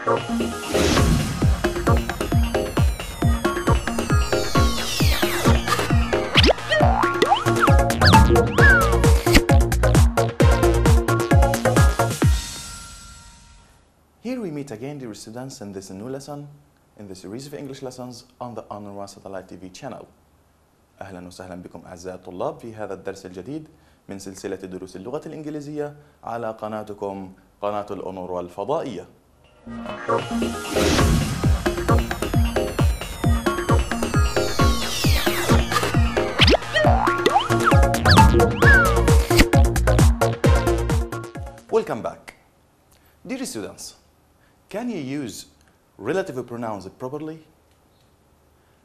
Here we meet again, dear students, in this new lesson in the series of English lessons on the أونروا Satellite TV channel. أهلا وسهلا بكم أعزائي الطلاب في هذا الدرس الجديد من سلسلة دروس اللغة الإنجليزية على قناتكم قناة الأونروا الفضائية. Welcome back. Dear students, can you use relative pronouns properly?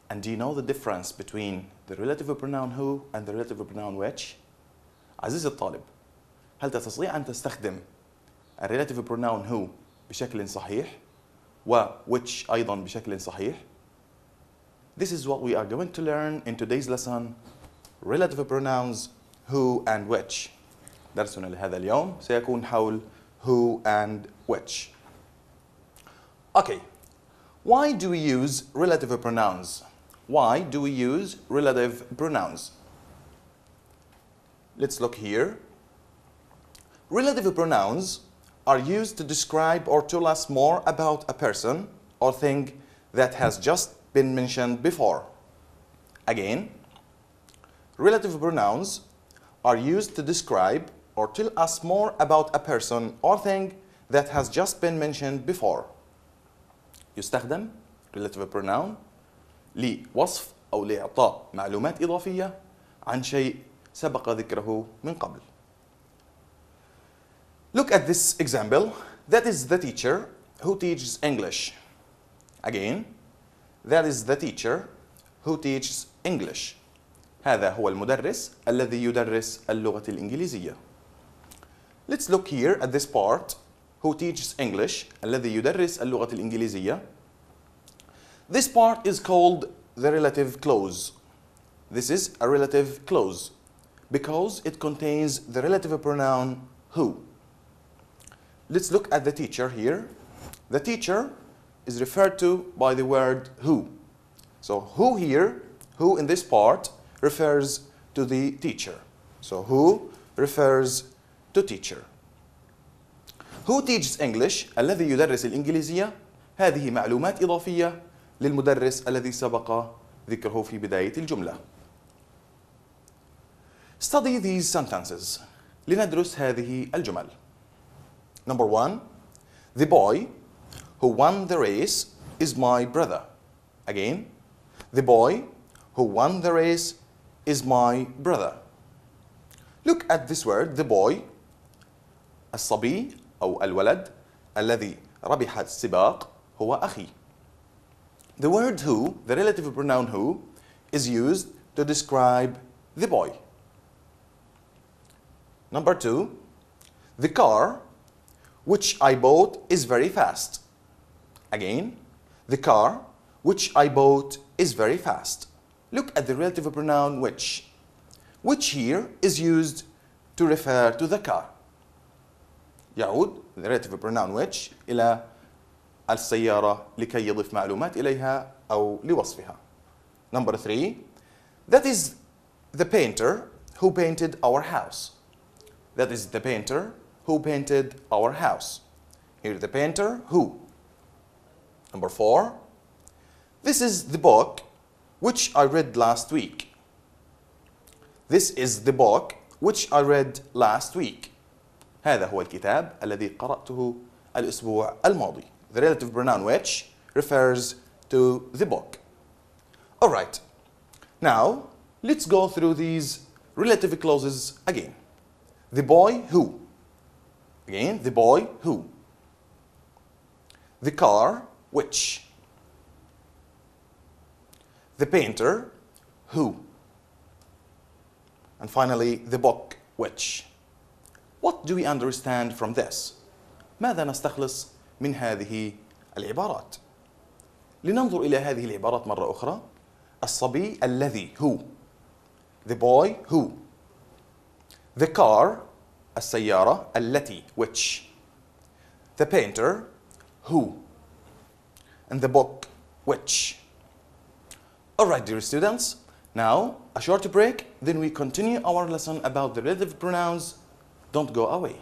And do you know the difference between the relative pronoun who and the relative pronoun which? عزيزي الطالب، هل تستطيع أن تستخدم relative pronoun who بشكل صحيح و which أيضا بشكل صحيح؟ This is what we are going to learn in today's lesson, relative pronouns who and which. درسنا لهذا اليوم سيكون حول who and which. Okay, why do we use relative pronouns? Why do we use relative pronouns? Let's look here. Relative pronouns are used to describe or tell us more about a person or thing that has just been mentioned before. Again, relative pronouns are used to describe or tell us more about a person or thing that has just been mentioned before. يستخدم relative pronoun لوصف أو لإعطاء معلومات إضافية عن شيء سبق ذكره من قبل. Look at this example. That is the teacher who teaches English. Again, that is the teacher who teaches English. هذا هو المدرس الذي يدرس اللغة الإنجليزية. Let's look here at this part. Who teaches English الذي يدرس اللغة الإنجليزية. This part is called the relative clause. This is a relative clause because it contains the relative pronoun who. Let's look at the teacher here. The teacher is referred to by the word who. So who here, who in this part refers to the teacher. So who refers to teacher. Who teaches English الذي يدرس الإنجليزية. هذه معلومات إضافية للمدرس الذي سبق ذكره في بداية الجملة. Study these sentences. لندرس هذه الجمل. Number 1. The boy who won the race is my brother. Again, the boy who won the race is my brother. Look at this word, the boy. الصبي أو الولد الذي ربح السباق هو أخي. The word who, the relative pronoun who, is used to describe the boy. Number 2, the car which I bought is very fast. Again, the car which I bought is very fast. Look at the relative pronoun which. Which here is used to refer to the car. يعود the relative pronoun which إلى السيارة لكي يضيف معلومات إليها أو لوصفها. Number 3, that is the painter who painted our house. That is the painter who painted our house. Here the painter who. Number 4, this is the book which I read last week. This is the book which I read last week. هذا هو الكتاب الذي قرأته الأسبوع الماضي. The relative pronoun which refers to the book. Alright, now let's go through these relative clauses again. The boy who. Again, the boy who. The car which. The painter who. And finally, the book which. What do we understand from this? ماذا نستخلص من هذه العبارات؟ لننظر إلى هذه العبارات مرة أخرى. الصبي الذي who. The boy who. The car السيارة التي which. The painter who. and the book which. Alright, dear students, now a short break, then we continue our lesson about the relative pronouns. Don't go away.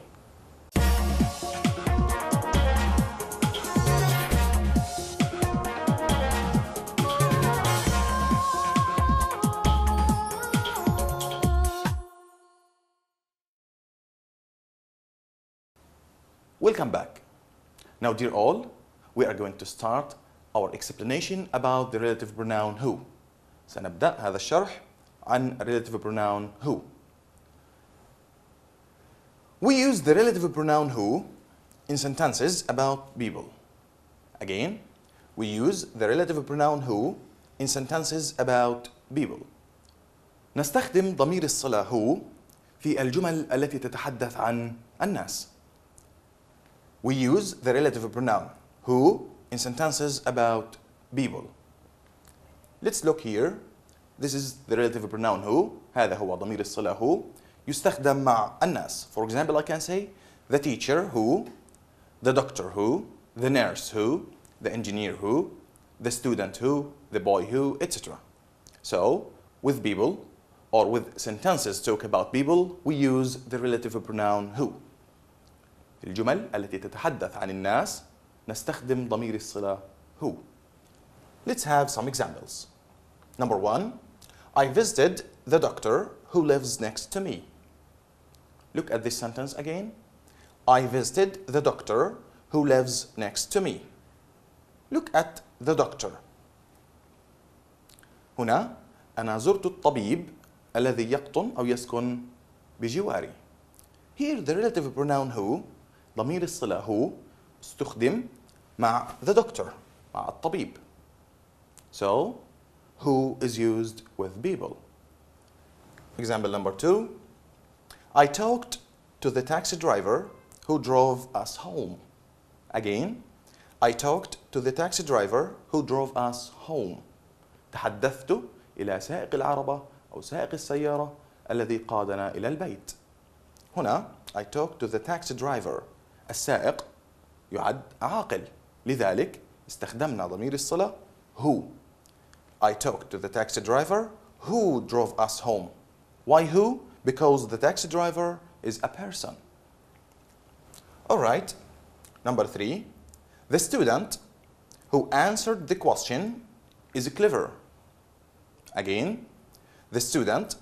Welcome back. Now, dear all, we are going to start our explanation about the relative pronoun who. سنبدأ هذا الشرح عن relative pronoun who. We use the relative pronoun who in sentences about people. Again, we use the relative pronoun who in sentences about people. نستخدم ضمير الصلة who في الجمل التي تتحدث عن الناس. We use the relative pronoun who in sentences about people. Let's look here. This is the relative pronoun who. هذا هو ضمير الصلة who يستخدم مع الناس. For example, I can say the teacher who, the doctor who, the nurse who, the engineer who, the student who, the boy who, etc. So, with people or with sentences talk about people, we use the relative pronoun who. الجمل التي تتحدث عن الناس نستخدم ضمير الصلة who. Let's have some examples. Number one, I visited the doctor who lives next to me. Look at this sentence again. I visited the doctor who lives next to me. Look at the doctor. هنا أنا زرت الطبيب الذي يقطن أو يسكن بجواري. Here the relative pronoun who, ضمير الصلة who, استخدم مع the doctor, مع الطبيب. So, who is used with people. Example number two, I talked to the taxi driver who drove us home. Again, I talked to the taxi driver who drove us home. تحدثت إلى سائق العربة أو سائق السيارة الذي قادنا إلى البيت. هنا I talked to the taxi driver. السائق يعد عاقل، لذلك استخدمنا ضمير الصلة who. I talked to the taxi driver who drove us home. Why who? Because the taxi driver is a person. Alright, number three, the student who answered the question is clever. Again, the student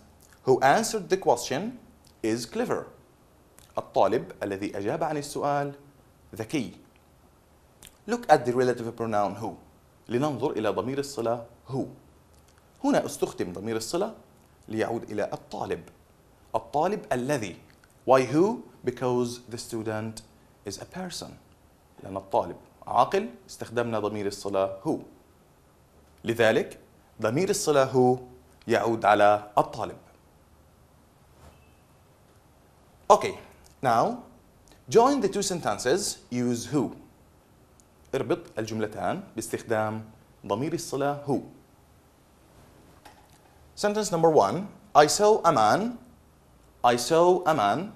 who answered the question is clever. الطالب الذي أجاب عن السؤال ذكي. Look at the relative pronoun who. لننظر إلى ضمير الصلة who. هنا استخدم ضمير الصلة ليعود إلى الطالب. الطالب الذي. Why who? Because the student is a person. لأن الطالب عاقل استخدمنا ضمير الصلة who. لذلك ضمير الصلة who يعود على الطالب. Okay, now join the two sentences, use who. اربط الجملتان باستخدام ضمير الصلة who. Sentence number one, I saw a man. I saw a man.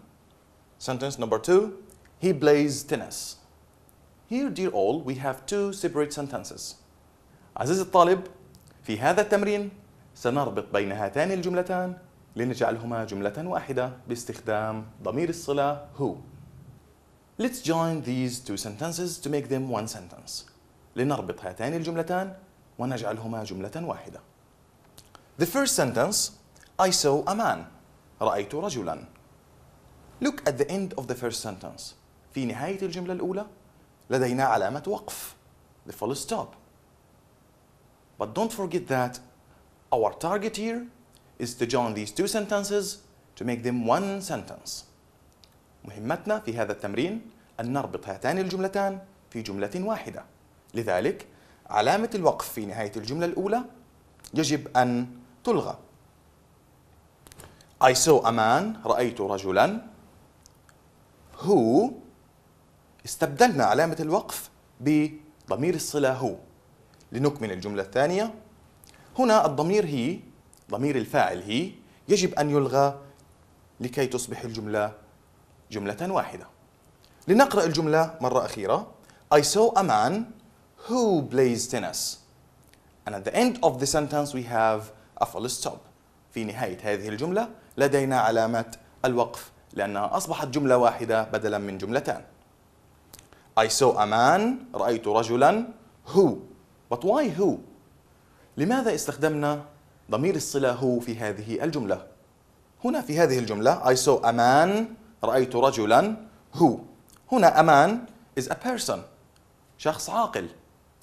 Sentence number two, he plays tennis. Here, dear all, we have two separate sentences. عزيزي الطالب، في هذا التمرين سنربط بين هاتان الجملتان لنجعلهما جملة واحدة باستخدام ضمير الصلة who. Let's join these two sentences to make them one sentence. لنربط هاتان الجملتان ونجعلهما جملة واحدة. The first sentence, I saw a man. رأيت رجلا. Look at the end of the first sentence. في نهاية الجملة الأولى لدينا علامة وقف, the full stop. But don't forget that our target here is to join these two sentences to make them one sentence. مهمتنا في هذا التمرين أن نربط هاتان الجملتان في جملة واحدة. لذلك علامة الوقف في نهاية الجملة الأولى يجب أن تلغى. I saw a man. رأيت رجلا. who استبدلنا علامة الوقف بضمير الصلة who. لنكمل الجملة الثانية. هنا الضمير هي، ضمير الفاعل هي، يجب أن يلغى لكي تصبح الجملة جملة واحدة. لنقرأ الجملة مرة أخيرة. I saw a man who plays tennis. And at the end of the sentence we have a full stop. في نهاية هذه الجملة لدينا علامة الوقف لأنها أصبحت جملة واحدة بدلا من جملتان. I saw a man. رأيت رجلا. Who. But why who? لماذا استخدمنا ضمير الصلة who في هذه الجملة؟ هنا في هذه الجملة I saw a man. رأيت رجلا. Who. هنا a man is a person. شخص عاقل.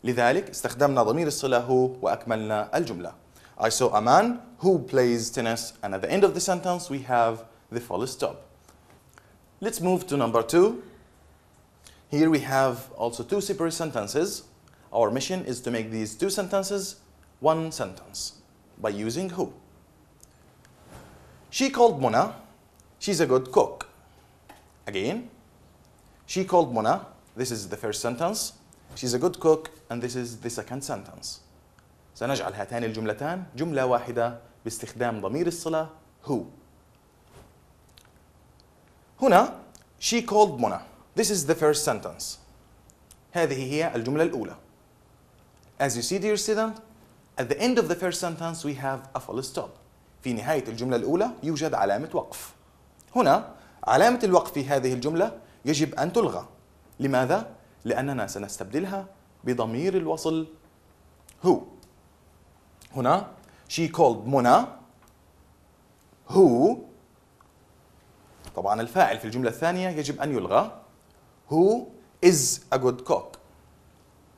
لذلك استخدمنا ضمير الصلة who وأكملنا الجملة. I saw a man who plays tennis, and at the end of the sentence we have the full stop. Let's move to number 2. Here we have also two separate sentences. Our mission is to make these two sentences one sentence by using who. She called Mona. She's a good cook. Again, she called Mona. This is the first sentence. She's a good cook, and this is the second sentence. سنجعل هاتان الجملتان جملة واحدة باستخدام ضمير الصلة who. هنا she called Mona. This is the first sentence. هذه هي الجملة الأولى. As you see, dear student, at the end of the first sentence we have a full stop. في نهاية الجملة الأولى يوجد علامة وقف. هنا علامة الوقف في هذه الجملة يجب أن تلغى. لماذا؟ لأننا سنستبدلها بضمير الوصل who. هنا she called Mona who. طبعا الفاعل في الجملة الثانية يجب أن يلغى. Who is a good cook.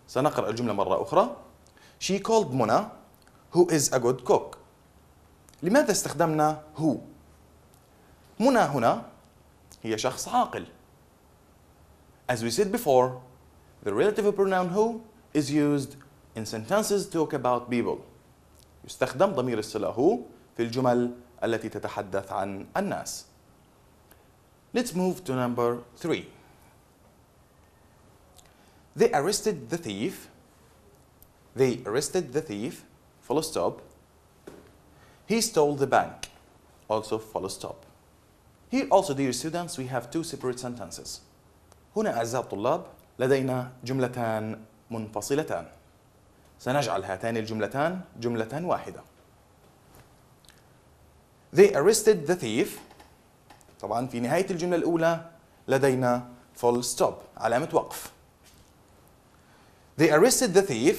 سنقرأ الجملة مرة أخرى. She called Mona who is a good cook. لماذا استخدمنا who؟ منى هنا هي شخص عاقل. As we said before, the relative pronoun who is used in sentences to talk about people. يستخدم ضمير الصلة who في الجمل التي تتحدث عن الناس. Let's move to number 3. They arrested the thief. They arrested the thief. Full stop. He stole the bank. Also full stop. Here also, dear students, we have two separate sentences. هنا أعزائي الطلاب لدينا جملتان منفصلتان. سنجعل هاتان الجملتان جملة واحدة. They arrested the thief. طبعا في نهاية الجملة الأولى لدينا full stop علامة وقف. They arrested the thief.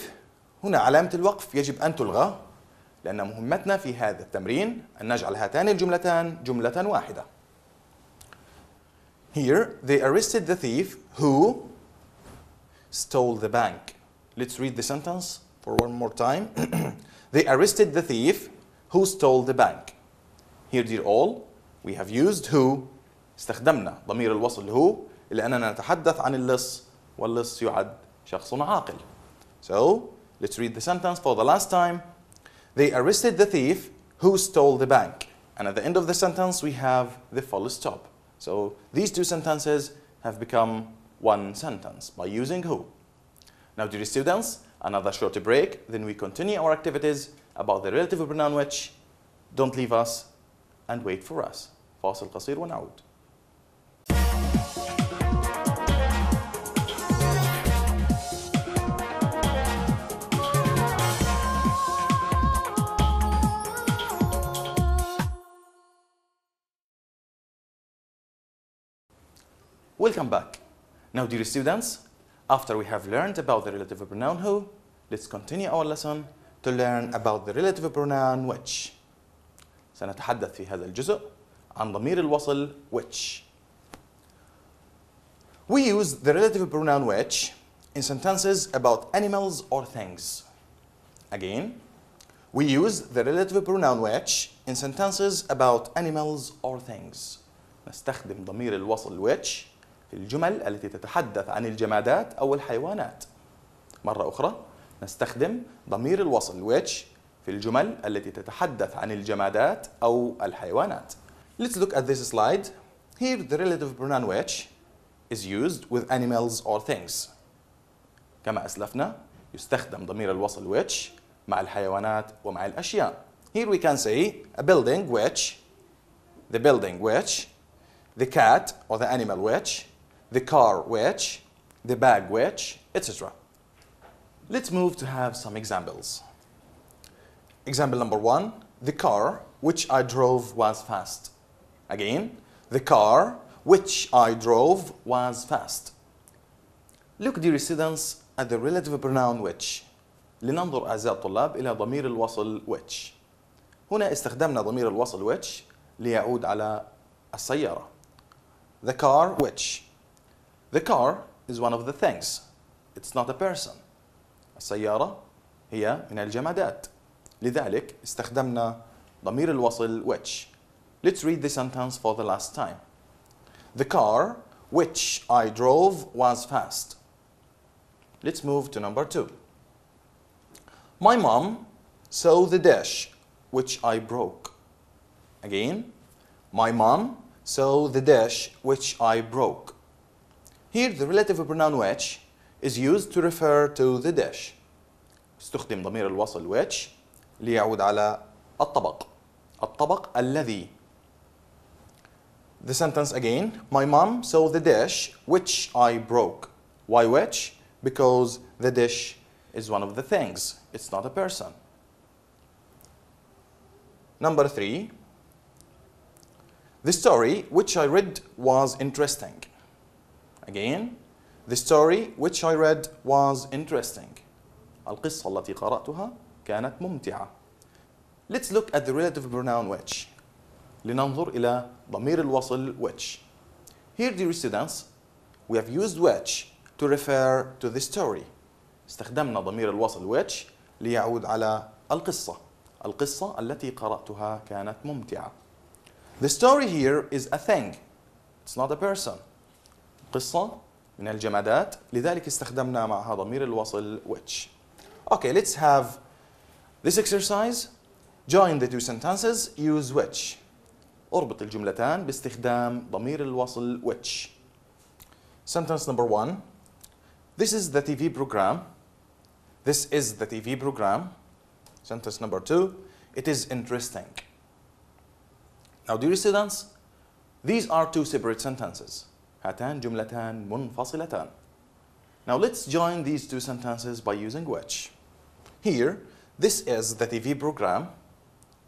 هنا علامة الوقف يجب أن تلغى لأن مهمتنا في هذا التمرين أن نجعل هاتان الجملتان جملة واحدة. Here they arrested the thief who stole the bank. Let's read the sentence for one more time. They arrested the thief who stole the bank. Here, dear all, we have used who. استخدمنا ضمير الوصل who لأننا نتحدث عن اللص واللص يعد شخص عاقل. So let's read the sentence for the last time. They arrested the thief who stole the bank. And at the end of the sentence we have the full stop. So these two sentences have become one sentence by using who. Now, dear students, another short break, then we continue our activities about the relative pronoun which. Don't leave us and wait for us. فاصل قصير ونعود. Welcome back. Now, dear students, after we have learned about the relative pronoun who, let's continue our lesson to learn about the relative pronoun which. سنتحدث في هذا الجزء عن ضمير الوصل which. We use the relative pronoun which in sentences about animals or things. Again, we use the relative pronoun which in sentences about animals or things. نستخدم ضمير الوصل which في الجمل التي تتحدث عن الجمادات أو الحيوانات. مرة أخرى نستخدم ضمير الوصل which في الجمل التي تتحدث عن الجمادات أو الحيوانات. Let's look at this slide. Here the relative pronoun which is used with animals or things. كما أسلفنا يستخدم ضمير الوصل which مع الحيوانات ومع الأشياء. Here we can say a building which, the building which, the cat or the animal which, the car which, the bag which, etc. Let's move to have some examples. Example number 1, the car which I drove was fast. Again, the car which I drove was fast. Look, dear students, at the relative pronoun which. لننظر أعزائي الطلاب إلى ضمير الوصل which. هنا استخدمنا ضمير الوصل which ليعود على السيارة. The car which. The car is one of the things. It's not a person. السيارة هي من الجمادات. لذلك استخدمنا ضمير الوصل which. Let's read the sentence for the last time. The car which I drove was fast. Let's move to number 2. My mom saw the dish which I broke. Again, my mom saw the dish which I broke. Here the relative pronoun which is used to refer to the dish. استخدم ضمير الوصل which ليعود على الطبق. الطبق الذي. The sentence again. My mom saw the dish which I broke. Why which? Because the dish is one of the things. It's not a person. Number 3. The story which I read was interesting. Again, the story which I read was interesting. القصة التي قرأتها كانت ممتعة. Let's look at the relative pronoun which. لننظر إلى ضمير الوصل which. Here, dear students, we have used which to refer to the story. استخدمنا ضمير الوصل which ليعود على القصة. القصة التي قرأتها كانت ممتعة. The story here is a thing. It's not a person. قصة من الجمادات لذلك استخدمنا معها ضمير الوصل which. Okay, let's have this exercise. Join the two sentences. Use which. اربط الجملتان باستخدام ضمير الوصل which. Sentence number 1. This is the TV program. This is the TV program. Sentence number 2. It is interesting. Now, dear students, these are two separate sentences. هاتان جملتان منفصلتان. Now, let's join these two sentences by using which. Here, this is the TV program.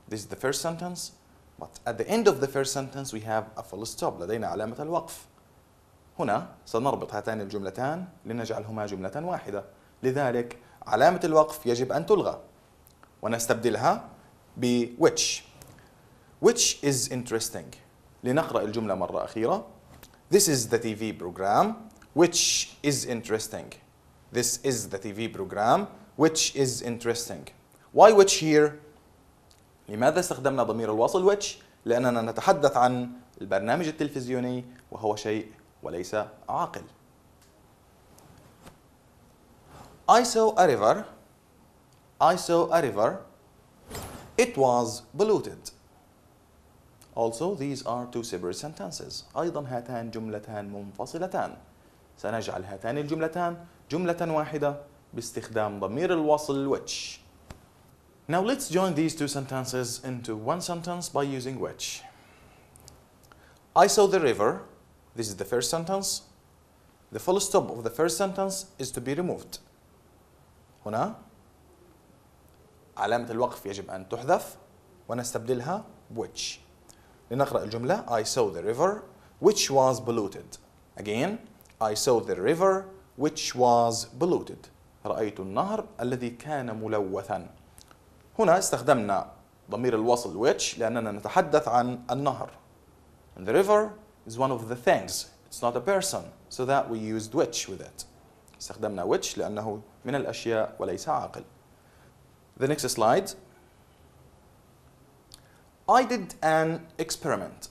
This is the first sentence. But at the end of the first sentence, we have a full stop. لدينا علامة الوقف. هنا سنربط هاتان الجملتان لنجعلهما جملة واحدة. لذلك علامة الوقف يجب أن تلغى ونستبدلها ب which. Which is interesting. لنقرأ الجملة مرة أخيرة. This is the TV program which is interesting. This is the TV program which is interesting. Why which here? لماذا استخدمنا ضمير الوصل which؟ لأننا نتحدث عن البرنامج التلفزيوني وهو شيء وليس عاقل. I saw a river. I saw a river. It was polluted. Also, these are two separate sentences. أيضا هاتان جملتان منفصلتان. سنجعل هاتان الجملتان جملة واحدة باستخدام ضمير الوصل which. Now let's join these two sentences into one sentence by using which. I saw the river. This is the first sentence. The full stop of the first sentence is to be removed. هنا علامة الوقف يجب أن تحذف ونستبدلها which. لنقرأ الجملة. I saw the river which was polluted. Again, I saw the river which was polluted. رأيت النهر الذي كان ملوثا. هنا استخدمنا ضمير الوصل which لأننا نتحدث عن النهر. And the river is one of the things. It's not a person. So that we used which with it. استخدمنا which لأنه من الأشياء وليس عاقل. The next slide. I did an experiment.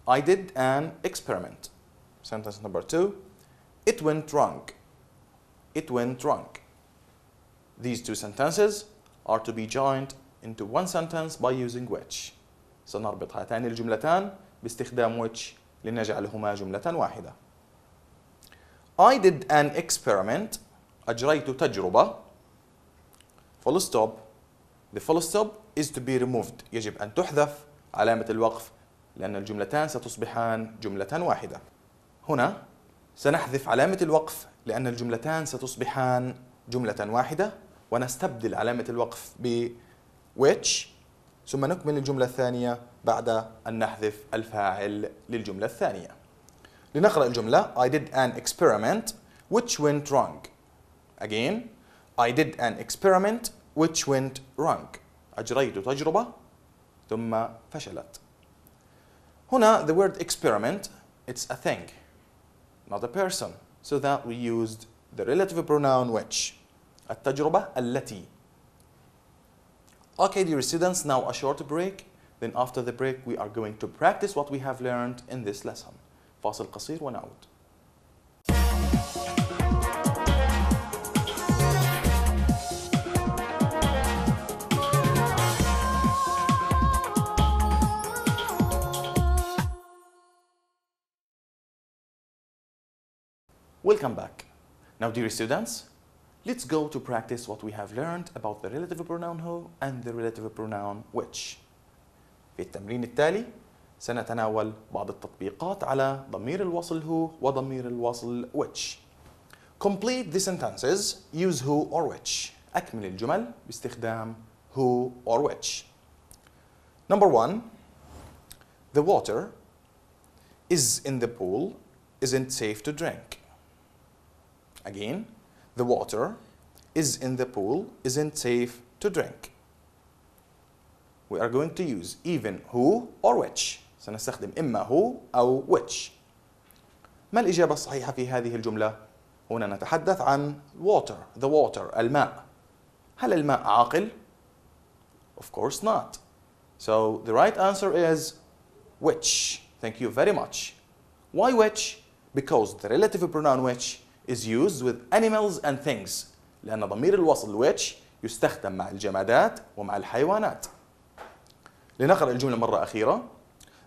I did an experiment. Sentence number 2. It went wrong. It went wrong. These two sentences are to be joined into one sentence by using which. سنربط هاتان الجملتان باستخدام which لنجعلهما جملة واحدة. I did an experiment. أجريت تجربة. Full stop. The full stop is to be removed. يجب أن تحذف علامة الوقف لأن الجملتان ستصبحان جملة واحدة. هنا سنحذف علامة الوقف لأن الجملتان ستصبحان جملة واحدة ونستبدل علامة الوقف ب which، ثم نكمل الجملة الثانية بعد أن نحذف الفاعل للجملة الثانية. لنقرأ الجملة I did an experiment which went wrong. Again, I did an experiment which went wrong. أجريت تجربة ثم فشلت. هنا the word experiment, it's a thing, not a person. So that we used the relative pronoun which. التجربة التي. Okay, dear students, now a short break. Then after the break we are going to practice what we have learned in this lesson. فاصل قصير ونعود. Welcome back. Now, dear students, let's go to practice what we have learned about the relative pronoun who and the relative pronoun which. في التمرين التالي سنتناول بعض التطبيقات على ضمير الوصل who وضمير الوصل which. Complete the sentences, use who or which. أكمل الجمل باستخدام who or which. Number 1, the water is in the pool isn't safe to drink. Again, the water is in the pool isn't safe to drink. We are going to use even who or which. سنستخدم إما who أو which. ما الإجابة الصحيحة في هذه الجملة؟ هنا نتحدث عن water, the water, الماء. هل الماء عاقل؟ Of course not. So the right answer is which. Thank you very much. Why which? Because the relative pronoun which is used with animals and things. لأن ضمير الوصل which يستخدم مع الجمادات ومع الحيوانات. لنقرأ الجملة مرة أخيرة.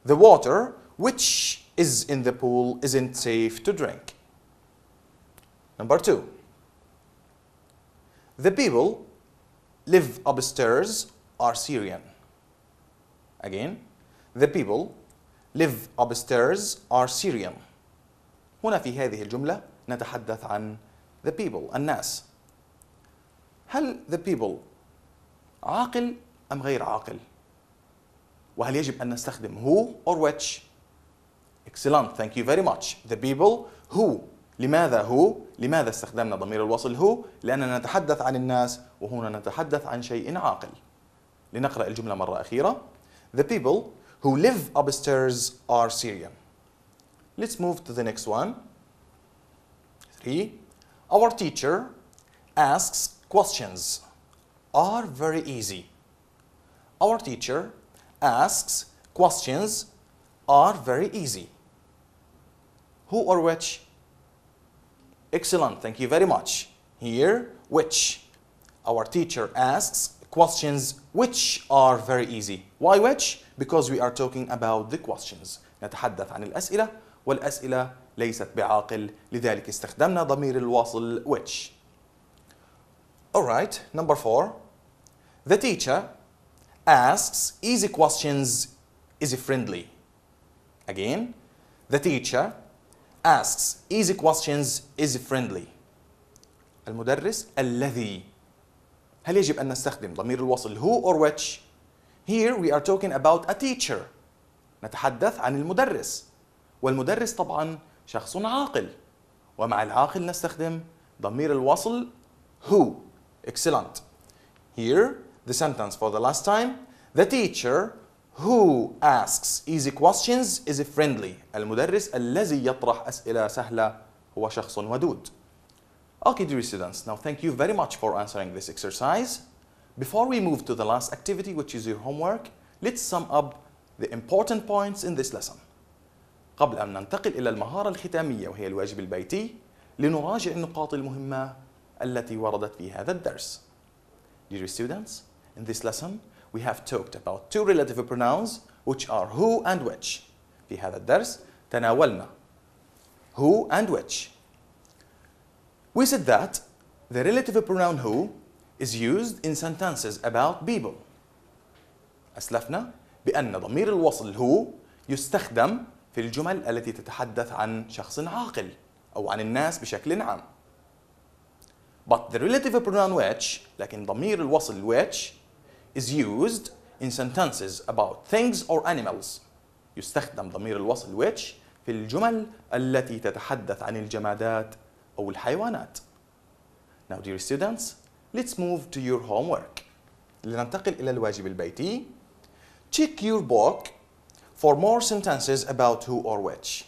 The water which is in the pool isn't safe to drink. Number 2. The people live upstairs are Syrian. Again, the people live upstairs are Syrian. هنا في هذه الجملة نتحدث عن the people, الناس. هل the people عاقل أم غير عاقل؟ وهل يجب أن نستخدم who or which؟ Excellent, thank you very much. The people who. لماذا who؟ لماذا استخدمنا ضمير الوصل who؟ لأننا نتحدث عن الناس وهنا نتحدث عن شيء عاقل. لنقرأ الجملة مرة أخيرة. The people who live upstairs are Syrian. Let's move to the next one. 3. Our teacher asks questions are very easy. Our teacher asks questions are very easy. Who or which? Excellent, thank you very much. Here, which. Our teacher asks questions which are very easy. Why which? Because we are talking about the questions. نتحدث عن الأسئلة والأسئلة ليست بعاقل، لذلك استخدمنا ضمير الواصل which. Alright, number 4. The teacher asks easy questions is friendly. Again, the teacher asks easy questions is friendly. المدرس الذي. هل يجب أن نستخدم ضمير الوصل who or which؟ Here we are talking about a teacher. نتحدث عن المدرس. والمدرس طبعا شخص عاقل. ومع العاقل نستخدم ضمير الوصل who. Excellent. Here the sentence for the last time. The teacher who asks easy questions is friendly. المدرس الذي يطرح أسئلة سهلة هو شخص ودود. Okay, dear students, now thank you very much for answering this exercise. Before we move to the last activity, which is your homework, let's sum up the important points in this lesson. قبل أن ننتقل إلى المهارة الختامية وهي الواجب البيتي، لنراجع النقاط المهمة التي وردت في هذا الدرس. Dear students, in this lesson, we have talked about two relative pronouns which are who and which. في هذا الدرس تناولنا who and which. We said that the relative pronoun who is used in sentences about people. أسلفنا بأن ضمير الوصل who يستخدم في الجمل التي تتحدث عن شخص عاقل أو عن الناس بشكل عام. But the relative pronoun which, لكن ضمير الوصل which, is used in sentences about things or animals. يستخدم ضمير الوصل which في الجمل التي تتحدث عن الجمادات أو الحيوانات. Now dear students, let's move to your homework. لننتقل إلى الواجب البيتي. Check your book for more sentences about who or which.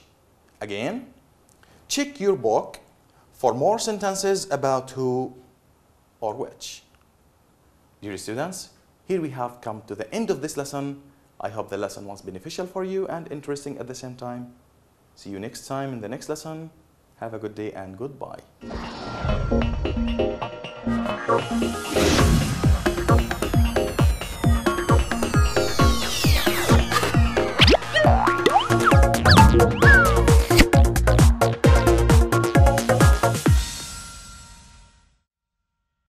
Again, check your book for more sentences about who or which. Dear students, here we have come to the end of this lesson. I hope the lesson was beneficial for you and interesting at the same time. See you next time in the next lesson. Have a good day and goodbye.